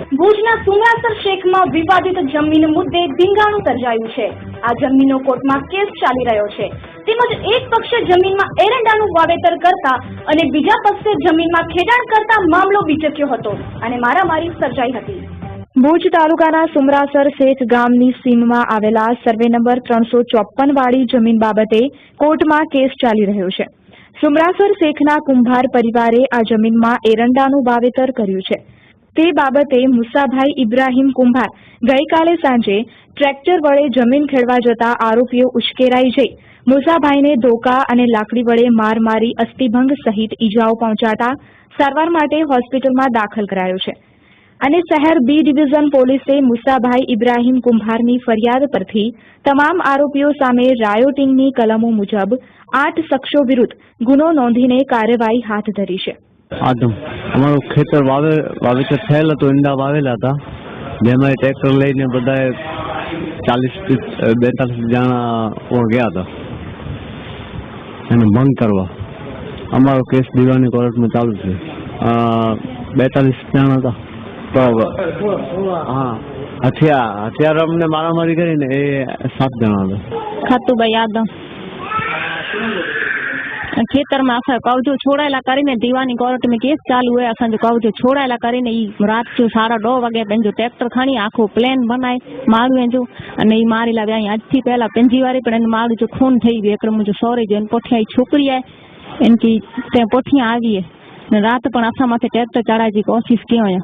ભુજના સુમરાસર શેખમાં વિવાદિત જમીન મુદ્દે ધીંગાણું સર્જાયું છે। આ જમીનનો કોર્ટમાં કેસ ચાલી રહ્યો છે। તેમજ એક પક્ષે જમીનમાં એરંડાનું વાવેતર કરતા અને બીજા પક્ષે જમીનમાં ખેડાણ કરતા મામલો વિચક્યો હતો અને મારામારી સર્જાઈ હતી। ભુજ તાલુકાના સુમરાસર શેખ ગામની સીમમાં આવેલા સર્વે નંબર 354 વાળી જમીન બાબતે કોર્ટમાં કેસ ચાલી રહ્યો છે। સુમરાસર શેખના કુંભાર પરિવારે આ જમીનમાં એરંડાનું વાવેતર કર્યું છે। તે બાબતે મુસાભાઈ ઇબ્રાહીમ કુંભાર ગઈકાલે સાંજે ટ્રેક્ટર વડે જમીન ખેડવા જતા આરોપીઓ ઉશ્કેરાઈ જઈ મુસાભાઈને ધોકા અને લાકડી વડે માર મારી અસ્થિભંગ સહિત ઈજાઓ પહોંચાડતા સારવાર માટે હોસ્પિટલમાં દાખલ કરાયો છે અને શહેર બી ડિવિઝન પોલીસે મુસાભાઈ ઇબ્રાહીમ કુંભારની ફરિયાદ પરથી તમામ આરોપીઓ સામે રાયોટિંગની કલમો મુજબ 8 શખ્સો વિરુદ્ધ ગુનો નોંધીને કાર્યવાહી હાથ ધરી છે। આદમ અમારું ખેતર વાવેતર થયેલ હતું, ઈંડા વાવેલા હતા, જેમાં ટ્રેક્ટર લઈને બધા 42 જણા ગયા હતા એને ભંગ કરવા। અમારો કેસ દીવાની કોર્ટમાં ચાલુ છે। 42 જણા હતા તો હા હથિયાર અમને મારામારી કરીને એ 7 જણા હતા। ખાતુભાઈ આદમ ખેતરમાં આખા કવજો છોડાયેલા કરીને દીવાની કોર્ટ में केस चालू है। असांजो कवजो छोड़ाયેલા કરીને ઈ રાત जो 2:30 વાગે पंहिंजो ट्रेक्टर खणी आखो प्लेन बनाए माण्हूअ जो अने ई मारी लाव्या। આજથી પહેલા पंजी वारी पण एन माण्हू जो खून થઈ ગયો। એકડો मुंहिंजो सौरे जो एन पोठिया छोकरी आहे इनकी ते पोठिया આવી है रात पण असां मथे ट्रेक्टर चढ़ाई जी कोशिश कयो।